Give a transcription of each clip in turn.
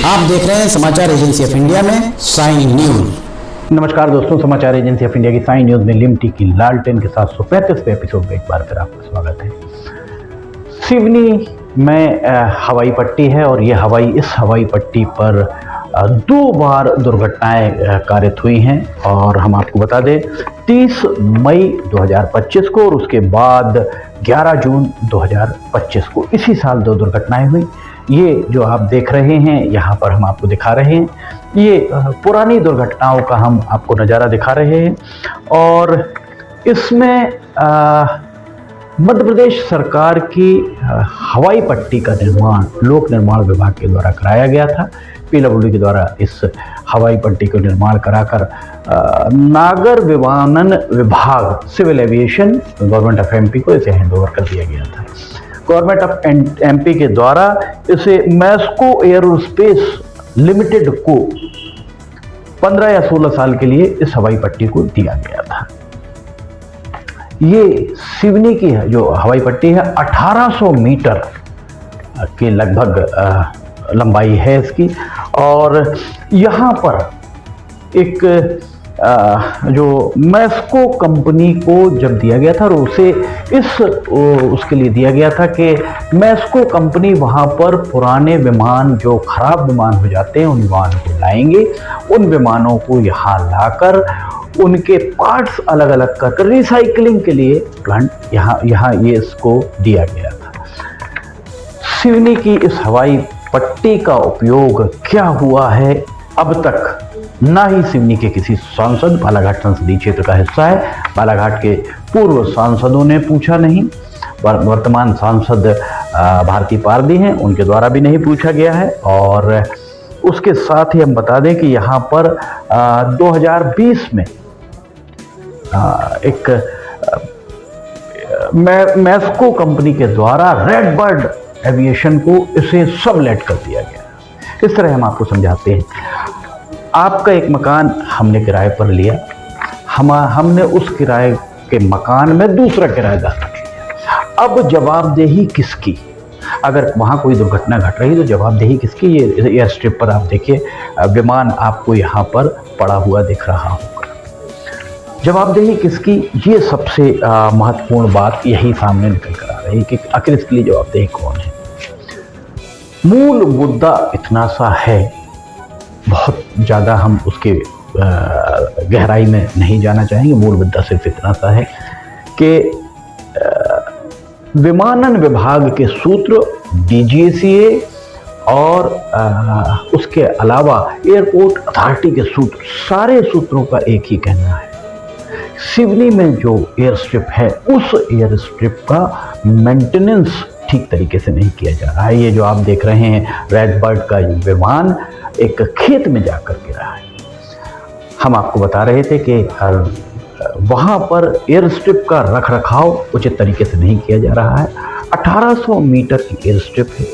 आप देख रहे हैं समाचार एजेंसी ऑफ इंडिया में साइन न्यूज। नमस्कार दोस्तों, समाचार एजेंसी ऑफ इंडिया की साइन न्यूज में लिमटी की लालटेन के 735वें एपिसोड में एक बार फिर आपका स्वागत है। सिवनी में हवाई पट्टी है और ये इस हवाई पट्टी पर 2 बार दुर्घटनाएं कारित हुई हैं और हम आपको बता दें 30 मई 2025 को और उसके बाद 11 जून 2025 को इसी साल 2 दुर्घटनाएं हुई। ये जो आप देख रहे हैं यहाँ पर हम आपको दिखा रहे हैं, ये पुरानी दुर्घटनाओं का हम आपको नज़ारा दिखा रहे हैं और इसमें मध्य प्रदेश सरकार की हवाई पट्टी का निर्माण लोक निर्माण विभाग के द्वारा कराया गया था। पीडब्ल्यूडी के द्वारा इस हवाई पट्टी को निर्माण कराकर नागर विमानन विभाग civil aviation government of MP को इसे हैंडओवर कर दिया गया था। गवर्नमेंट ऑफ एमपी के द्वारा इसे मैस्को एयरोस्पेस लिमिटेड को 15 या 16 साल के लिए इस हवाई पट्टी को दिया गया था। ये सिवनी की जो हवाई पट्टी है 1800 मीटर के लगभग लंबाई है इसकी और यहाँ पर एक जो मैस्को कंपनी को जब दिया गया था और उसे उसके लिए दिया गया था कि मैस्को कंपनी वहाँ पर पुराने विमान जो खराब विमान हो जाते हैं उन विमानों को लाएंगे, उन विमानों को यहाँ लाकर उनके पार्ट्स अलग अलग कर रिसाइकलिंग के लिए प्लांट यहाँ ये इसको दिया गया था। सिवनी की इस हवाई पट्टी का उपयोग क्या हुआ है अब तक ना ही सिवनी के किसी सांसद, बालाघाट संसदीय क्षेत्र का हिस्सा है, बालाघाट के पूर्व सांसदों ने पूछा नहीं, वर्तमान सांसद भारती पारदी हैं उनके द्वारा भी नहीं पूछा गया है। और उसके साथ ही हम बता दें कि यहाँ पर 2020 में एक मैस्को कंपनी के द्वारा रेड बर्ड एविएशन को इसे सबलेट कर दिया गया। इस तरह हम आपको समझाते हैं, आपका एक मकान हमने किराए पर लिया, हमने उस किराए के मकान में दूसरा किराएदार रख लिया। अब जवाबदेही किसकी? अगर वहाँ कोई दुर्घटना घट रही तो जवाबदेही किसकी? ये एयर स्ट्रिप पर आप देखिए विमान आपको यहाँ पर पड़ा हुआ दिख रहा होगा। जवाबदेही किसकी? ये सबसे महत्वपूर्ण बात यही सामने निकल कर आ रही है कि आखिर इसके लिए जवाबदेही कौन है। मूल मुद्दा इतना सा है, बहुत ज़्यादा हम उसके गहराई में नहीं जाना चाहेंगे। मूल मुद्दा सिर्फ इतना सा है कि विमानन विभाग के सूत्र डीजीसीए और उसके अलावा एयरपोर्ट अथॉरिटी के सूत्र, सारे सूत्रों का एक ही कहना है, सिवनी में जो एयर स्ट्रिप है उस एयर स्ट्रिप का मेंटेनेंस ठीक तरीके से नहीं किया जा रहा है। ये जो आप देख रहे हैं रेड बर्ड का विमान एक खेत में जाकर गिरा है। हम आपको बता रहे थे कि वहाँ पर एयर स्ट्रिप का रख रखाव उचित तरीके से नहीं किया जा रहा है। 1800 मीटर की एयर स्ट्रिप है।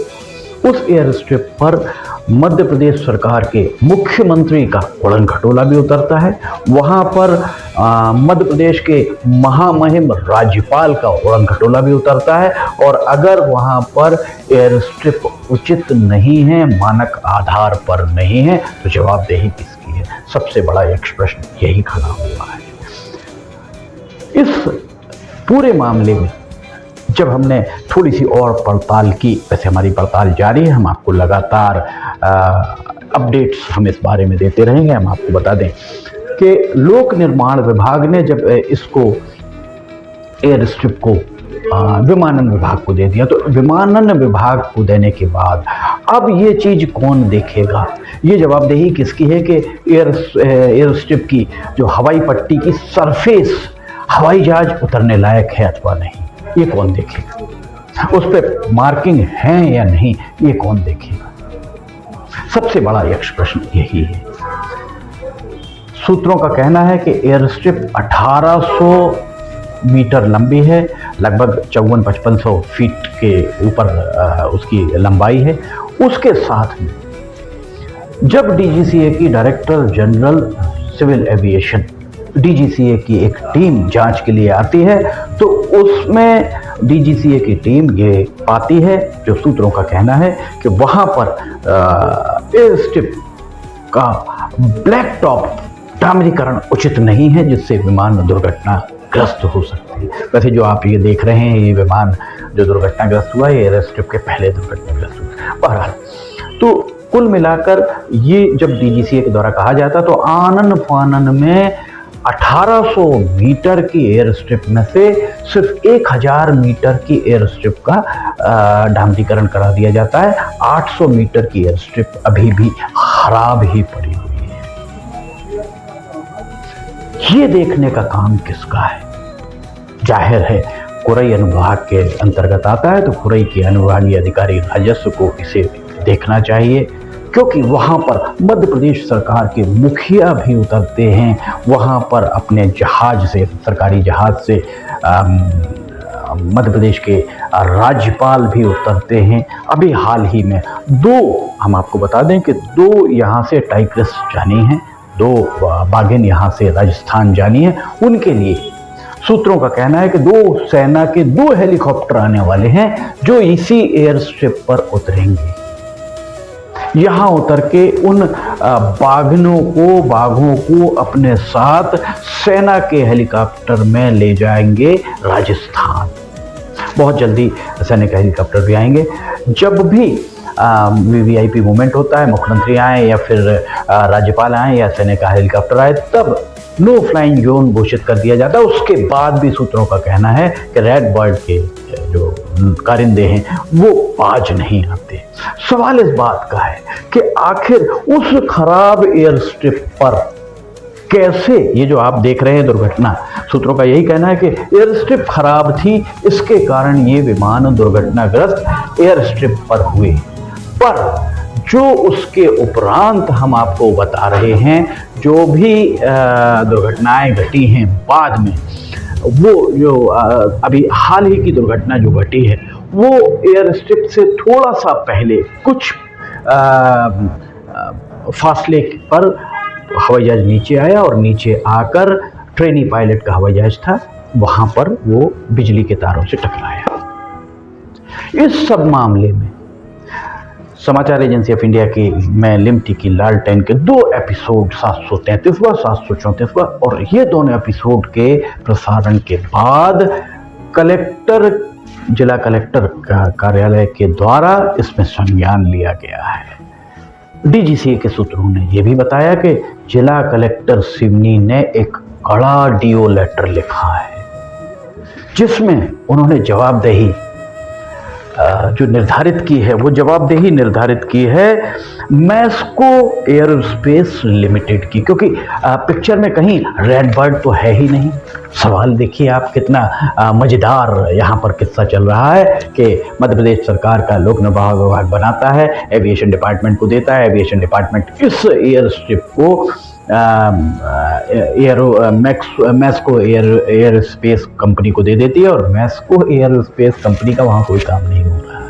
उस एयर स्ट्रिप पर मध्य प्रदेश सरकार के मुख्यमंत्री का उड़न खटोला भी उतरता है। वहाँ पर मध्य प्रदेश के महामहिम राज्यपाल का उड़न खटोला भी उतरता है और अगर वहाँ पर एयर स्ट्रिप उचित नहीं है, मानक आधार पर नहीं है, तो जवाबदेही किसकी है? सबसे बड़ा एक प्रश्न यही खड़ा हुआ है। इस पूरे मामले में जब हमने थोड़ी सी और पड़ताल की, वैसे हमारी पड़ताल जारी है, हम आपको लगातार अपडेट्स हम इस बारे में देते रहेंगे। हम आपको बता दें कि लोक निर्माण विभाग ने जब इसको एयर स्ट्रिप को विमानन विभाग को दे दिया, तो विमानन विभाग को देने के बाद अब ये चीज़ कौन देखेगा? ये जवाबदेही किसकी है कि एयर स्ट्रिप की जो हवाई पट्टी की सरफेस हवाई जहाज उतरने लायक है अथवा नहीं, ये कौन देखेगा? उस पर मार्किंग है या नहीं, ये कौन देखेगा? सबसे बड़ा यक्ष प्रश्न यही है। सूत्रों का कहना है कि एयर स्ट्रिप 1800 मीटर लंबी है, लगभग 54-5500 फीट के ऊपर उसकी लंबाई है। उसके साथ में जब डीजीसीए की director general civil aviation, DGCA की एक टीम जांच के लिए आती है, तो उसमें डीजीसीए की टीम ये पाती है, जो सूत्रों का कहना है कि वहाँ पर एयर स्ट्रिप का ब्लैक टॉप डामरीकरण उचित नहीं है, जिससे विमान दुर्घटनाग्रस्त हो सकती है। वैसे जो आप ये देख रहे हैं, ये विमान जो दुर्घटनाग्रस्त हुआ, ये एयर स्ट्रिप के पहले दुर्घटनाग्रस्त हुआ। बहरहाल, तो कुल मिलाकर ये जब डीजीसीए के द्वारा कहा जाता तो आनन फानन में 1800 मीटर की एयर स्ट्रिप में से सिर्फ 1000 मीटर की एयर स्ट्रिप का डामरीकरण करा दिया जाता है। 800 मीटर की एयर स्ट्रिप अभी भी खराब ही पड़ी हुई है। ये देखने का काम किसका है? जाहिर है कुरई अनुभाग के अंतर्गत आता है, तो कुरई के अनुभागीय अधिकारी राजस्व को इसे देखना चाहिए, क्योंकि वहाँ पर मध्य प्रदेश सरकार के मुखिया भी उतरते हैं, वहाँ पर अपने जहाज से, सरकारी जहाज से मध्य प्रदेश के राज्यपाल भी उतरते हैं। अभी हाल ही में हम आपको बता दें कि 2 यहाँ से टाइग्रिस जानी हैं, 2 बाघिन यहाँ से राजस्थान जानी है। उनके लिए सूत्रों का कहना है कि 2 सेना के 2 हेलीकॉप्टर आने वाले हैं, जो इसी एयर स्ट्रिप पर उतरेंगे। यहाँ उतर के उन बाघों को अपने साथ सेना के हेलीकॉप्टर में ले जाएंगे राजस्थान। बहुत जल्दी सैनिक हेलीकॉप्टर भी आएंगे। जब भी वीवीआईपी मूवमेंट होता है, मुख्यमंत्री आए या फिर राज्यपाल आए या सेना का हेलीकॉप्टर आए, तब नो फ्लाइंग जोन घोषित कर दिया जाता है। उसके बाद भी सूत्रों का कहना है कि रेड बर्ड के जो कारिंदे हैं वो बाज नहीं आते। सवाल इस बात का है कि आखिर उस खराब एयर स्ट्रिप पर कैसे, ये जो आप देख रहे हैं दुर्घटना, सूत्रों का यही कहना है कि एयर स्ट्रिप खराब थी, इसके कारण ये विमान दुर्घटनाग्रस्त एयर स्ट्रिप पर हुए। पर जो उसके उपरांत हम आपको बता रहे हैं, जो भी दुर्घटनाएं घटी हैं बाद में, वो जो अभी हाल ही की दुर्घटना जो घटी है, वो एयर स्ट्रिप से थोड़ा सा पहले कुछ फासले पर हवाई जहाज नीचे आया और नीचे आकर ट्रेनी पायलट का हवाई जहाज था, वहां पर वो बिजली के तारों से टकराया। इस सब मामले में समाचार एजेंसी ऑफ इंडिया की मैं लिमटी की लालटेन के 2 एपिसोड 733वां 734वां और ये दोनों एपिसोड के प्रसारण के बाद जिला कलेक्टर कार्यालय के द्वारा इसमें संज्ञान लिया गया है। डीजीसीए के सूत्रों ने यह भी बताया कि जिला कलेक्टर सिवनी ने एक कड़ा डीओ लेटर लिखा है, जिसमें उन्होंने जवाबदेही जो निर्धारित की है, वो जवाबदेही निर्धारित की है मैस्को एयरोस्पेस लिमिटेड की, क्योंकि पिक्चर में कहीं रेड बर्ड तो है ही नहीं। सवाल देखिए आप, कितना मज़ेदार यहाँ पर किस्सा चल रहा है कि मध्य प्रदेश सरकार का लोक निर्माण विभाग बनाता है, एविएशन डिपार्टमेंट को देता है, एविएशन डिपार्टमेंट इस एयर स्ट्रिप को मैस्को एयर स्पेस कंपनी को दे देती है, और मैस्को एयर स्पेस कंपनी का वहाँ कोई काम नहीं हो रहा है।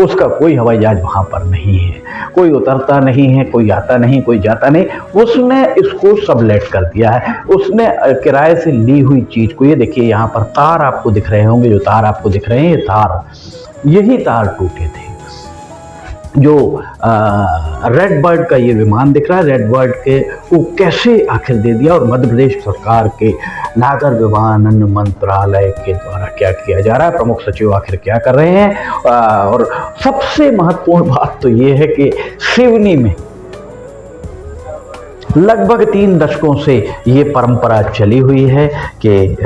उसका कोई हवाई जहाज वहाँ पर नहीं है, कोई उतरता नहीं है, कोई आता नहीं, कोई जाता नहीं। उसने इसको सबलेट कर दिया है, उसने किराए से ली हुई चीज़ को। ये देखिए यहाँ पर तार आपको दिख रहे होंगे, जो तार आपको दिख रहे हैं, यही तार टूटे थे। जो रेड बर्ड का ये विमान दिख रहा है, रेड बर्ड के वो कैसे आखिर दे दिया, और मध्य प्रदेश सरकार के नागर विमानन मंत्रालय के द्वारा क्या किया जा रहा है, प्रमुख सचिव आखिर क्या कर रहे हैं। और सबसे महत्वपूर्ण बात तो ये है कि सिवनी में लगभग 3 दशकों से ये परंपरा चली हुई है कि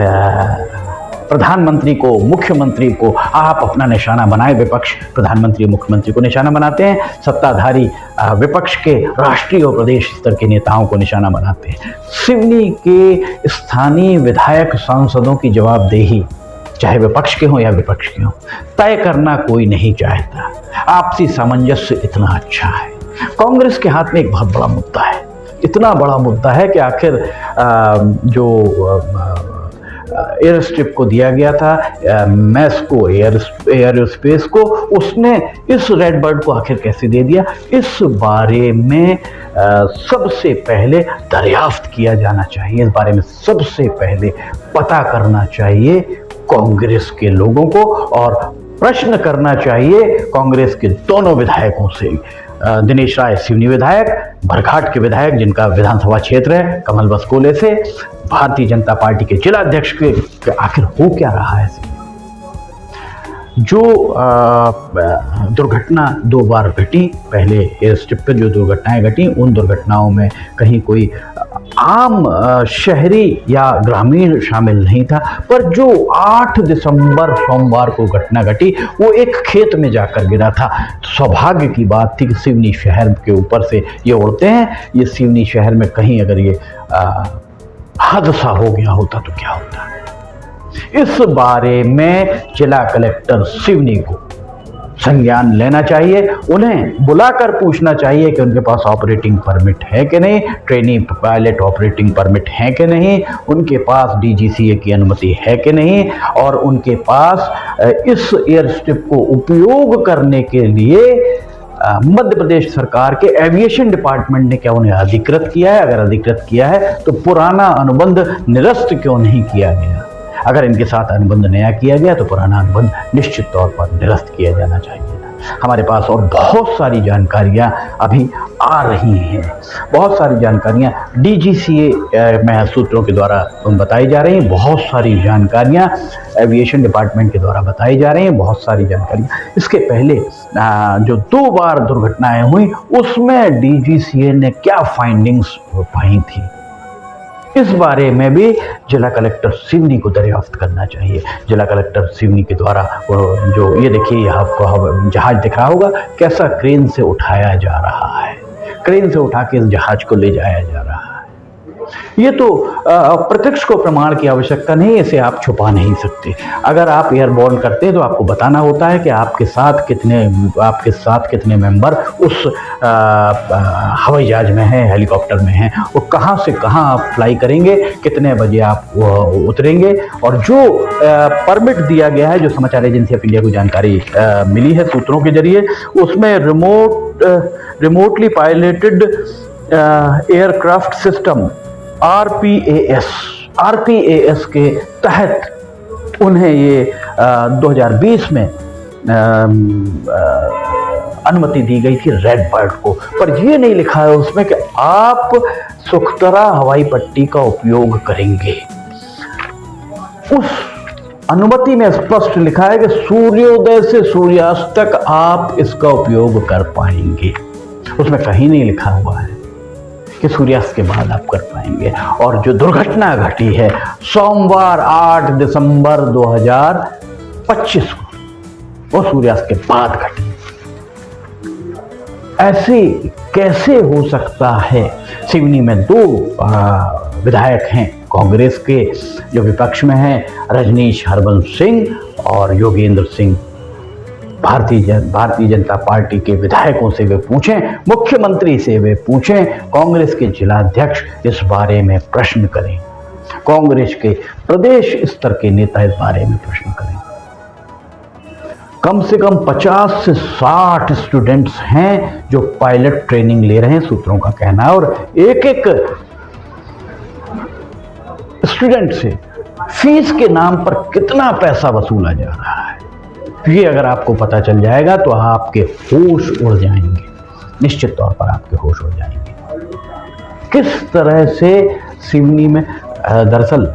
प्रधानमंत्री को, मुख्यमंत्री को आप अपना निशाना बनाए। विपक्ष प्रधानमंत्री और मुख्यमंत्री को निशाना बनाते हैं, सत्ताधारी विपक्ष के राष्ट्रीय और प्रदेश स्तर के नेताओं को निशाना बनाते हैं। सिवनी के स्थानीय विधायक सांसदों की जवाबदेही, चाहे विपक्ष के हों या विपक्ष के हों, तय करना कोई नहीं चाहता। आपसी सामंजस्य इतना अच्छा है। कांग्रेस के हाथ में एक बहुत बड़ा मुद्दा है, इतना बड़ा मुद्दा है कि आखिर जो एयर स्ट्रिप को दिया गया था मैस्को एयरोस्पेस को, उसने इस रेड बर्ड को आखिर कैसे दे दिया, इस बारे में सबसे पहले दरियाफ्त किया जाना चाहिए। इस बारे में सबसे पहले पता करना चाहिए कांग्रेस के लोगों को, और प्रश्न करना चाहिए कांग्रेस के दोनों विधायकों से। दिनेश राय सिवनी विधायक, बरघाट के विधायक जिनका विधानसभा क्षेत्र है कमल बसकोले से, भारतीय जनता पार्टी के जिला अध्यक्ष के आखिर हो क्या रहा है? जो दुर्घटना 2 बार घटी, पहले एयर स्ट्रिप पर जो दुर्घटनाएं घटी, उन दुर्घटनाओं में कहीं कोई आम शहरी या ग्रामीण शामिल नहीं था, पर जो 8 दिसंबर सोमवार को घटना घटी वो एक खेत में जाकर गिरा था। सौभाग्य की बात थी कि सिवनी शहर के ऊपर से ये उड़ते हैं, ये सिवनी शहर में कहीं अगर ये हादसा हो गया होता तो क्या होता। इस बारे में जिला कलेक्टर सिवनी को संज्ञान लेना चाहिए, उन्हें बुलाकर पूछना चाहिए कि उनके पास ऑपरेटिंग परमिट है कि नहीं, ट्रेनी पायलट ऑपरेटिंग परमिट है कि नहीं, उनके पास DGCA की अनुमति है कि नहीं, और उनके पास इस एयर स्ट्रिप को उपयोग करने के लिए मध्य प्रदेश सरकार के एविएशन डिपार्टमेंट ने क्या उन्हें अधिकृत किया है। अगर अधिकृत किया है तो पुराना अनुबंध निरस्त क्यों नहीं किया गया? अगर इनके साथ अनुबंध नया किया गया तो पुराना अनुबंध निश्चित तौर पर निरस्त किया जाना चाहिए। हमारे पास और बहुत सारी जानकारियां अभी आ रही हैं, बहुत सारी जानकारियां DGCA में सूत्रों के द्वारा बताई जा रही हैं, बहुत सारी जानकारियां एविएशन डिपार्टमेंट के द्वारा बताई जा रही हैं, बहुत सारी जानकारियां। इसके पहले जो 2 बार दुर्घटनाएं हुई उसमें DGCA ने क्या फाइंडिंग्स पाई थी, इस बारे में भी जिला कलेक्टर सिवनी को दरियाफ्त करना चाहिए। जिला कलेक्टर सिवनी के द्वारा जो ये देखिए आपको जहाज दिख रहा होगा, कैसा क्रेन से उठाया जा रहा है, क्रेन से उठा के इस जहाज को ले जाया जा रहा है। ये तो प्रत्यक्ष को प्रमाण की आवश्यकता नहीं, इसे आप छुपा नहीं सकते। अगर आप एयरबोर्न करते हैं तो आपको बताना होता है कि आपके साथ कितने मेंबर उस हवाई जहाज में हैं, हेलीकॉप्टर में हैं, और कहाँ से कहाँ आप फ्लाई करेंगे, कितने बजे आप उतरेंगे। और जो परमिट दिया गया है, जो समाचार एजेंसी ऑफ इंडिया को जानकारी मिली है सूत्रों के जरिए, उसमें remotely piloted aircraft system RPAS के तहत उन्हें ये 2020 में अनुमति दी गई थी रेड बर्ड को। पर ये नहीं लिखा है उसमें कि आप सुखतरा हवाई पट्टी का उपयोग करेंगे। उस अनुमति में स्पष्ट लिखा है कि सूर्योदय से सूर्यास्त तक आप इसका उपयोग कर पाएंगे। उसमें कहीं नहीं लिखा हुआ है कि सूर्यास्त के बाद आप कर पाएंगे। और जो दुर्घटना घटी है सोमवार 8 दिसंबर 2025 को, वो सूर्यास्त के बाद घटी। ऐसे कैसे हो सकता है? सिवनी में 2 विधायक हैं कांग्रेस के जो विपक्ष में हैं, रजनीश हरबंश सिंह और योगेंद्र सिंह। भारतीय जनता पार्टी के विधायकों से वे पूछें, मुख्यमंत्री से वे पूछें, कांग्रेस के जिलाध्यक्ष इस बारे में प्रश्न करें, कांग्रेस के प्रदेश स्तर के नेता इस बारे में प्रश्न करें। कम से कम 50 से 60 स्टूडेंट्स हैं जो पायलट ट्रेनिंग ले रहे हैं, सूत्रों का कहना है, और एक स्टूडेंट से फीस के नाम पर कितना पैसा वसूला जा रहा है, ये अगर आपको पता चल जाएगा तो आपके होश उड़ जाएंगे, निश्चित तौर पर आपके होश उड़ जाएंगे। किस तरह से सिवनी में दरअसल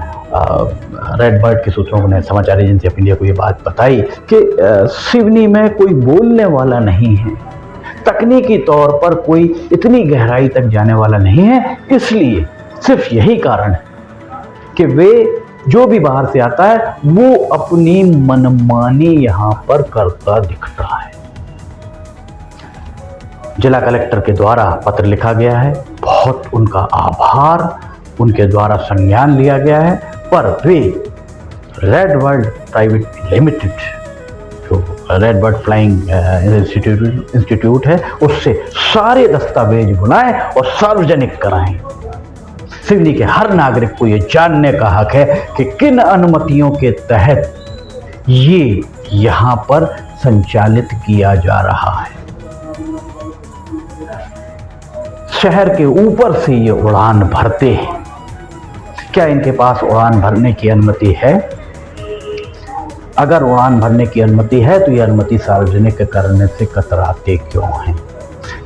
रेड बर्ड के सूत्रों ने समाचार एजेंसी ऑफ इंडिया को ये बात बताई कि सिवनी में कोई बोलने वाला नहीं है, तकनीकी तौर पर कोई इतनी गहराई तक जाने वाला नहीं है, इसलिए सिर्फ यही कारण है कि वे जो भी बाहर से आता है वो अपनी मनमानी यहां पर करता दिखता है। जिला कलेक्टर के द्वारा पत्र लिखा गया है, बहुत उनका आभार, उनके द्वारा संज्ञान लिया गया है, पर वे रेड बर्ड प्राइवेट लिमिटेड, जो रेड बर्ड फ्लाइंग इंस्टीट्यूट है, उससे सारे दस्तावेज बुलाएं और सार्वजनिक कराएं। सिवनी के हर नागरिक को ये जानने का हक है कि किन अनुमतियों के तहत ये यहां पर संचालित किया जा रहा है। शहर के ऊपर से ये उड़ान भरते हैं, क्या इनके पास उड़ान भरने की अनुमति है? अगर उड़ान भरने की अनुमति है तो ये अनुमति सार्वजनिक करने से कतराते क्यों हैं?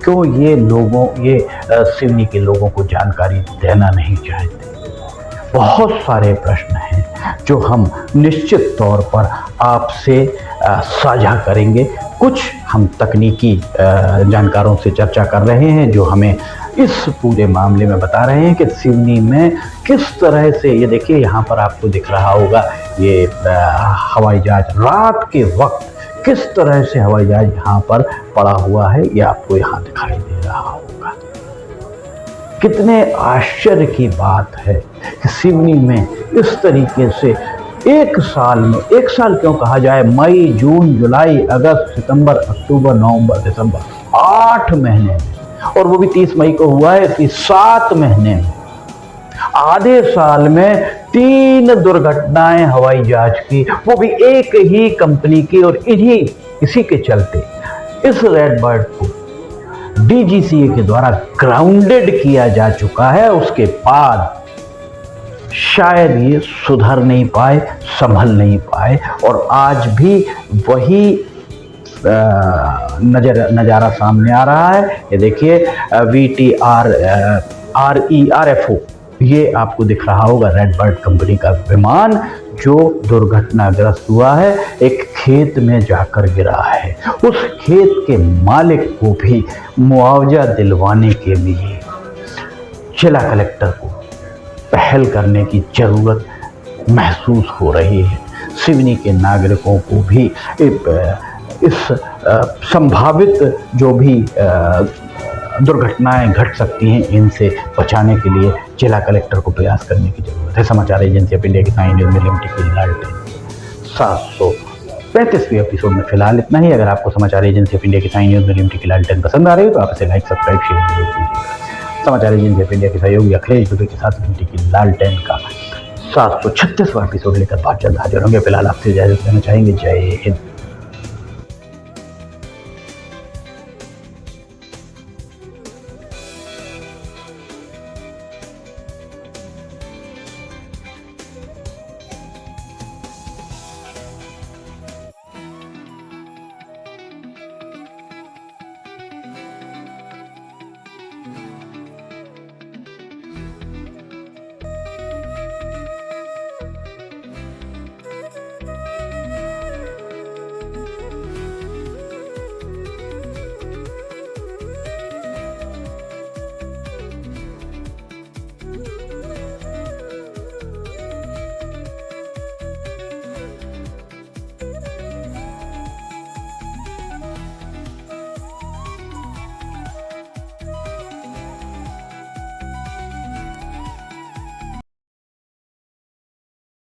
क्यों ये सिवनी के लोगों को जानकारी देना नहीं चाहते। बहुत सारे प्रश्न हैं जो हम निश्चित तौर पर आपसे साझा करेंगे। कुछ हम तकनीकी जानकारों से चर्चा कर रहे हैं जो हमें इस पूरे मामले में बता रहे हैं कि सिवनी में किस तरह से, ये देखिए यहाँ पर आपको दिख रहा होगा ये हवाई जहाज रात के वक्त किस तरह से हवाई जहाज यहाँ पर पड़ा हुआ है, ये आपको यहाँ दिखाई दे रहा होगा। कितने आश्चर्य की बात है कि सिवनी में इस तरीके से एक साल में, एक साल क्यों कहा जाए, मई, जून, जुलाई, अगस्त, सितंबर, अक्टूबर, नवंबर, दिसंबर, 8 महीने में, और वो भी 30 मई को हुआ है कि 7 महीने में, आधे साल में 3 दुर्घटनाएं हवाई जहाज की, वो भी एक ही कंपनी की। और इसी के चलते इस रेड बर्ड को डीजीसीए के द्वारा ग्राउंडेड किया जा चुका है। उसके बाद शायद ये सुधर नहीं पाए, संभल नहीं पाए, और आज भी वही नज़ारा सामने आ रहा है। ये देखिए VTRERFO, ये आपको दिख रहा होगा रेड बर्ड कंपनी का विमान जो दुर्घटनाग्रस्त हुआ है, एक खेत में जाकर गिरा है। उस खेत के मालिक को भी मुआवजा दिलवाने के लिए जिला कलेक्टर को पहल करने की जरूरत महसूस हो रही है। सिवनी के नागरिकों को भी इस संभावित जो भी दुर्घटनाएं घट सकती हैं, इनसे बचाने के लिए जिला कलेक्टर को प्रयास करने की जरूरत है। समाचार एजेंसी ऑफ इंडिया की साइन न्यूज़ में लिमिटेड की लालटेन 735वें एपिसोड में फिलहाल इतना ही। अगर आपको समाचार एजेंसी ऑफ इंडिया की साइन न्यूज़ में लिमिटेड की लालटेन पसंद आ रही है तो आप इसे लाइक, सब्सक्राइब, शेयर जरूर कीजिएगा। समाचार एजेंसी ऑफ इंडिया के सहयोगी अखिलेश दुबे के साथ लिमिटेड की लालटेन का 736वां एपिसोड लेकर बहुत जल्द हाजिर होंगे। फिलहाल आपसे इजाजत लेना चाहेंगे। जय हिंद।